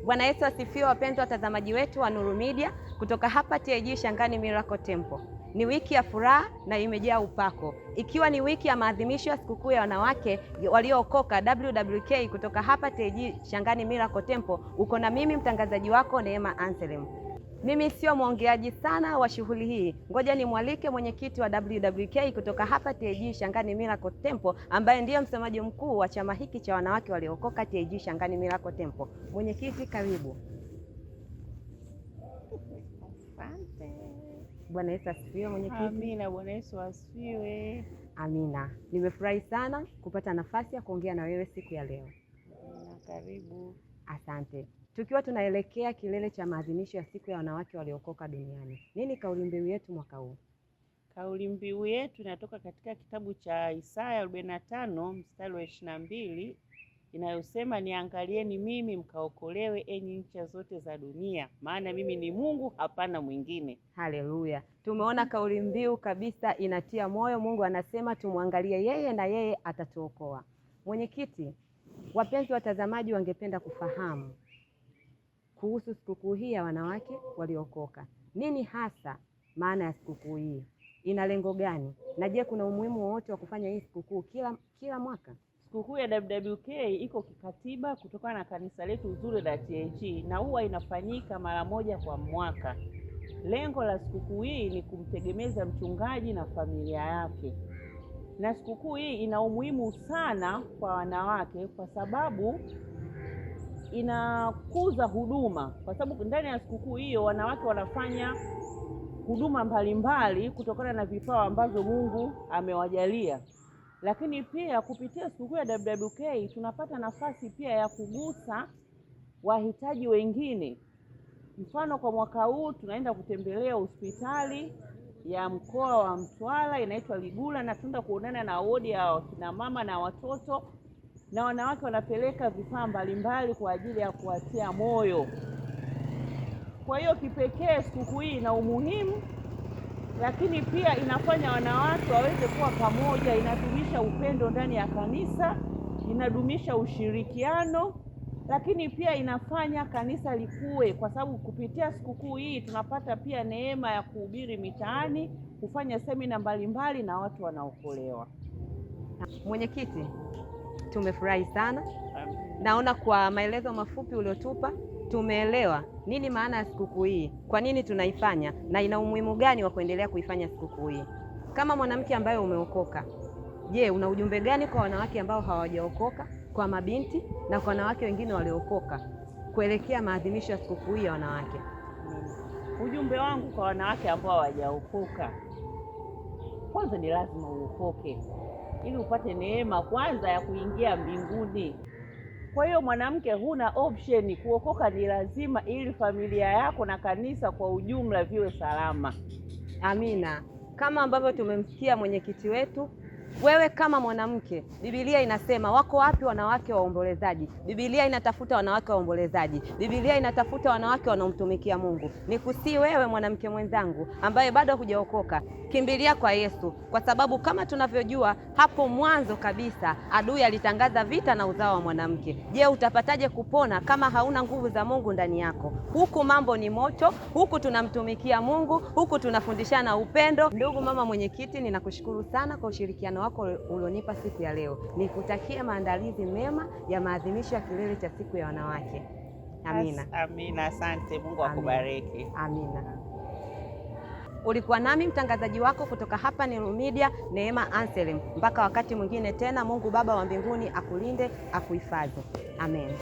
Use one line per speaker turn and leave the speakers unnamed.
Bwana Yesu asifiwe, wapenzi watazamaji wetu wa Nuru Media kutoka hapa TAG Shangani Miracle Temple. Ni wiki ya furaha na imejaa upako, ikiwa ni wiki ya maadhimisho ya sikukuu ya wanawake waliookoka WWK kutoka hapa TAG Shangani Miracle Temple. Uko na mimi mtangazaji wako Neema Anselm. Mimi sio mwongeaji sana wa shughuli hii, ngoja nimwalike mwenyekiti wa WWK kutoka hapa TAG Shangani Miracle Temple, ambaye ndiye msemaji mkuu wa chama hiki cha wanawake waliookoka TAG Shangani Miracle Temple. Mwenyekiti, karibu.
Asante.
Bwana Yesu asifiwe mwenyekiti.
Amina. Bwana Yesu asifiwe.
Amina. Nimefurahi sana kupata nafasi ya kuongea na wewe siku ya leo.
Amina, karibu.
Asante. Tukiwa tunaelekea kilele cha maadhimisho ya siku ya wanawake waliokoka duniani, nini kauli mbiu yetu mwaka huu?
Kauli mbiu yetu inatoka katika kitabu cha Isaya 45 mstari wa 22 inayosema, niangalieni mimi mkaokolewe enyi ncha zote za dunia, maana mimi ni Mungu, hapana mwingine.
Haleluya. Tumeona kauli mbiu kabisa, inatia moyo. Mungu anasema tumwangalie yeye na yeye atatuokoa. Mwenyekiti, wapenzi watazamaji wangependa kufahamu kuhusu sikukuu hii ya wanawake waliokoka. Nini hasa maana ya sikukuu hii? Ina lengo gani? Na je, kuna umuhimu wowote wa kufanya hii sikukuu kila mwaka?
Sikukuu ya WWK iko kikatiba kutokana na kanisa letu zuri la TAG na huwa inafanyika mara moja kwa mwaka. Lengo la sikukuu hii ni kumtegemeza mchungaji na familia yake. Na sikukuu hii ina umuhimu sana kwa wanawake kwa sababu inakuza huduma, kwa sababu ndani ya sikukuu hiyo wanawake wanafanya huduma mbalimbali kutokana na vipawa ambavyo Mungu amewajalia. Lakini pia kupitia sikukuu ya WWK tunapata nafasi pia ya kugusa wahitaji wengine. Mfano, kwa mwaka huu tunaenda kutembelea hospitali ya mkoa wa Mtwara inaitwa Ligula, na tunaenda kuonana na wodi ya kina mama na watoto, na wanawake wanapeleka vifaa mbalimbali kwa ajili ya kuwatia moyo. Kwa hiyo kipekee sikukuu hii ina umuhimu, lakini pia inafanya wanawake waweze kuwa pamoja, inadumisha upendo ndani ya kanisa, inadumisha ushirikiano, lakini pia inafanya kanisa likue, kwa sababu kupitia sikukuu hii tunapata pia neema ya kuhubiri mitaani, kufanya semina mbalimbali na watu wanaokolewa.
Mwenyekiti, tumefurahi sana. Naona kwa maelezo mafupi uliotupa tumeelewa nini maana ya sikukuu hii, kwa nini tunaifanya na ina umuhimu gani wa kuendelea kuifanya sikukuu hii. Kama mwanamke ambaye umeokoka, je, una ujumbe gani kwa wanawake ambao hawajaokoka, kwa mabinti na kwa wanawake wengine waliokoka kuelekea maadhimisho ya sikukuu hii ya wanawake?
Ujumbe wangu kwa wanawake ambao hawajaokoka, kwanza ni lazima uokoke ili upate neema kwanza ya kuingia mbinguni. Kwa hiyo mwanamke, huna option, kuokoka ni lazima ili familia yako na kanisa kwa ujumla viwe salama.
Amina. Kama ambavyo tumemsikia mwenyekiti wetu, wewe kama mwanamke, Biblia inasema wako wapi wanawake waombolezaji? Biblia inatafuta wanawake waombolezaji. Biblia inatafuta wanawake wanaomtumikia Mungu. Nikusii wewe mwanamke mwenzangu ambaye bado hujaokoka, kimbilia kwa Yesu, kwa sababu kama tunavyojua hapo mwanzo kabisa adui alitangaza vita na uzao wa mwanamke. Je, utapataje kupona kama hauna nguvu za Mungu ndani yako? Huku mambo ni moto, huku tunamtumikia Mungu, huku tunafundishana upendo. Ndugu mama mwenyekiti, ninakushukuru sana kwa ushirikiano wako ulionipa siku ya leo. Nikutakia maandalizi mema ya maadhimisho ya kilele cha siku ya wanawake. Amina.
Amina, asante. Mungu akubariki.
Amina. Ulikuwa nami mtangazaji wako kutoka hapa Nuru Media, Neema Anselm. Mpaka wakati mwingine tena, Mungu Baba wa mbinguni akulinde, akuhifadhi. Amen.